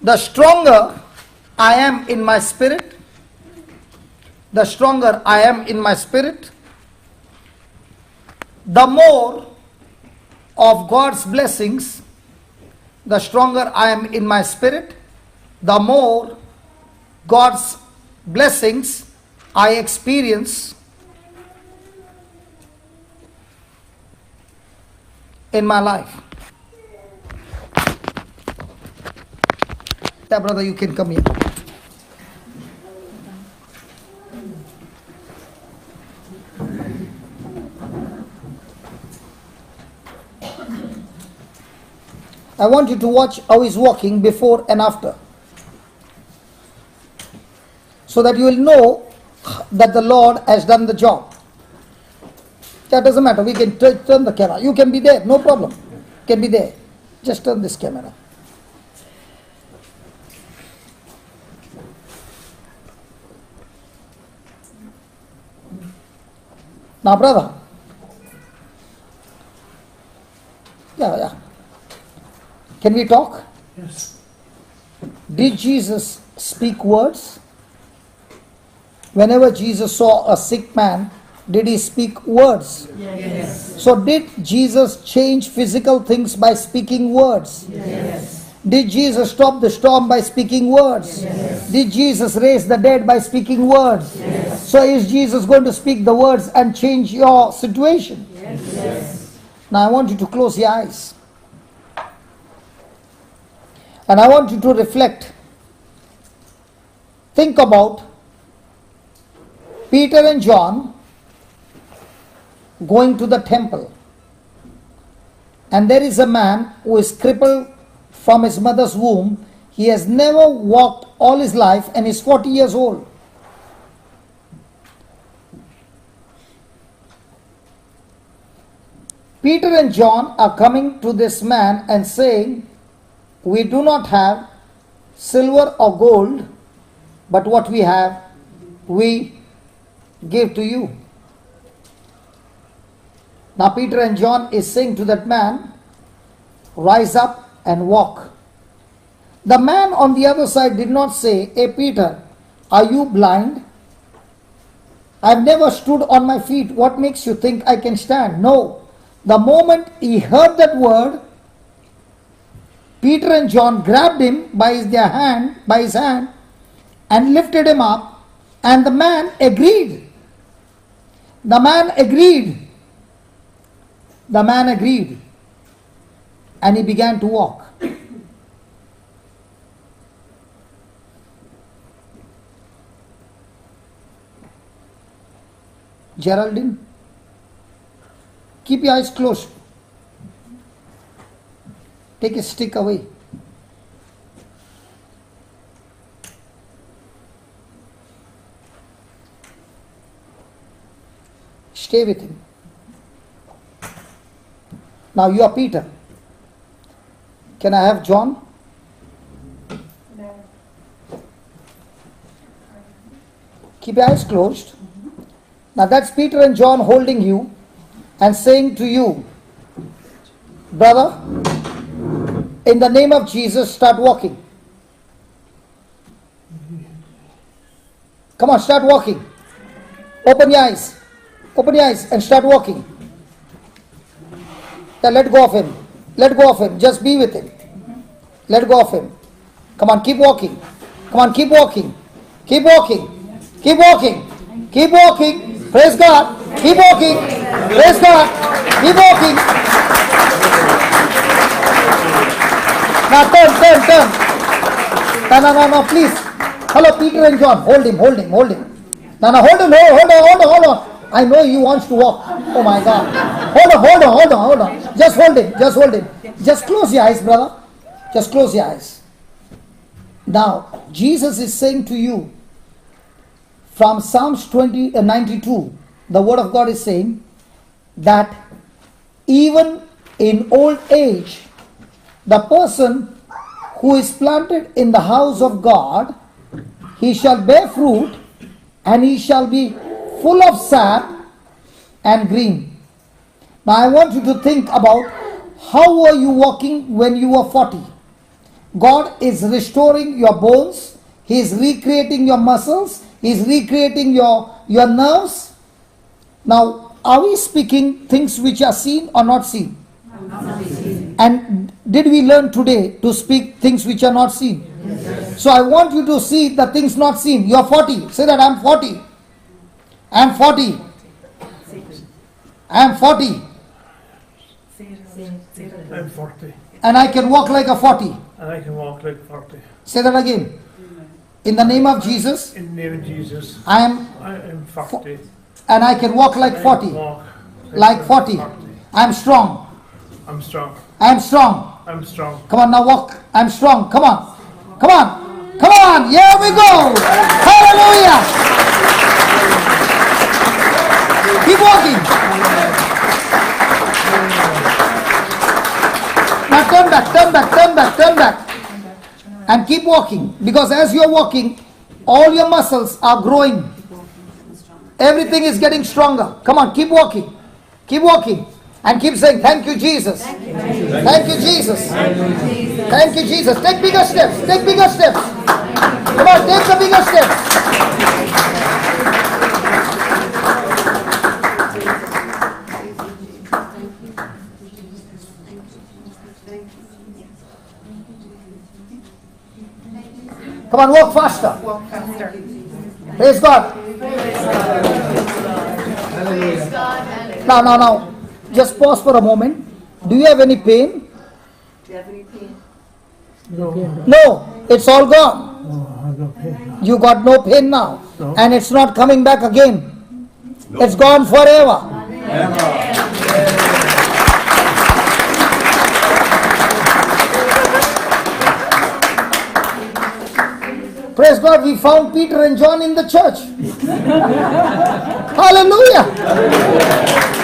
The stronger I am in my spirit, the stronger I am in my spirit, the more of God's blessings, the stronger I am in my spirit, the more God's blessings I experience in my life. Yeah, brother, you can come here. I want you to watch how he's walking before and after, so that you will know that the Lord has done the job. That doesn't matter. We can turn the camera. You can be there. No problem. You can be there. Just turn this camera. Now, brother. Yeah. Can we talk? Yes. Did Jesus speak words? Whenever Jesus saw a sick man, did he speak words? Yes. So did Jesus change physical things by speaking words? Yes. Did Jesus stop the storm by speaking words? Yes. Did Jesus raise the dead by speaking words? Yes. So is Jesus going to speak the words and change your situation? Yes. Now I want you to close your eyes. And I want you to reflect. Think about Peter and John going to the temple. And there is a man who is crippled from his mother's womb. He has never walked all his life and is 40 years old. Peter and John are coming to this man and saying, "We do not have silver or gold, but what we have, we give to you." Now Peter and John is saying to that man, "Rise up and walk." The man on the other side did not say, "Hey Peter, are you blind? I've never stood on my feet. What makes you think I can stand?" No. The moment he heard that word, Peter and John grabbed him by his hand and lifted him up, and the man agreed. The man agreed. The man agreed. And he began to walk. Geraldine, keep your eyes closed. Take a stick away. Stay with him. Now you are Peter. Can I have John? Keep your eyes closed. Now that's Peter and John holding you and saying to you, "Brother, in the name of Jesus, start walking." Come on, start walking. Open your eyes. Open your eyes and start walking. Now let go of him. Let go of him. Just be with him. Let go of him. Come on, keep walking. Come on, keep walking. Keep walking. Keep walking. Keep walking. Praise God. Keep walking. Praise God. Keep walking. Now turn. No, please. Hello, Peter and John. Hold him. No, hold on. I know he wants to walk. Oh my God. Hold on. Just hold him. Just close your eyes, brother. Just close your eyes. Now, Jesus is saying to you from Psalms 92, the word of God is saying that even in old age, the person who is planted in the house of God, he shall bear fruit and he shall be full of sap and green. Now I want you to think about how were you walking when you were 40? God is restoring your bones. He is recreating your muscles. He is recreating your nerves. Now, are we speaking things which are seen or not seen? And did we learn today to speak things which are not seen? Yes. So I want you to see the things not seen. You are 40. Say that I'm 40. I'm 40. I'm 40. I'm 40. And I can walk like a 40. And I can walk like 40. Say that again. In the name of Jesus, In the name of Jesus, I am, I am 40. and I can walk like I 40. can walk Like 40. I'm strong. I'm strong. I'm strong. I'm strong. Come on, now walk. I'm strong. Come on. Come on. Come on. Here we go. Hallelujah. Keep walking. Now turn back, turn back, turn back, turn back. And keep walking. Because as you are walking, all your muscles are growing. Everything is getting stronger. Come on, keep walking. Keep walking. And keep saying, thank you, Jesus. Thank you, Jesus. Thank you, Jesus. Take bigger steps. Take bigger steps. Come on, take the bigger steps. Come on, walk faster. Praise God. Now. Just pause for a moment. Do you have any pain? No, it's all gone. Oh, I got pain. You got no pain now. No. And it's not coming back again. It's gone forever. Praise God, we found Peter and John in the church. Hallelujah.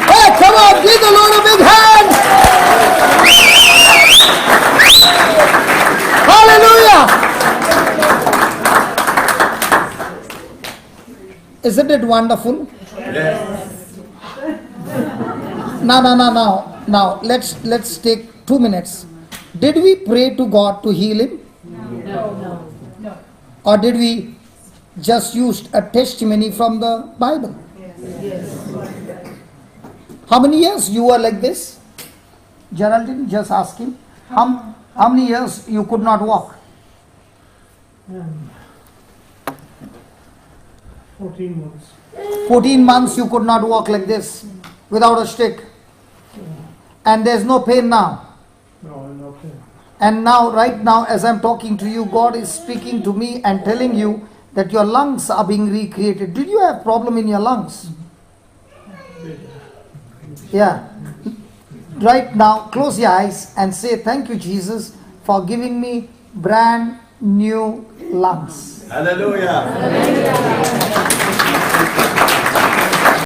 Hey, come on, give the Lord a big hand. Hallelujah. Isn't it wonderful? Yes. Now, let's take 2 minutes. Did we pray to God to heal him? No. Or did we just use a testimony from the Bible? How many years you were like this? Geraldine, just ask him. How many years you could not walk? 14 months. 14 months you could not walk like this without a stick. And there's no pain now. No, no pain. And now, right now, as I'm talking to you, God is speaking to me and telling you that your lungs are being recreated. Did you have problem in your lungs? Yeah. Right now, close your eyes and say, thank you, Jesus, for giving me brand new lungs. Hallelujah.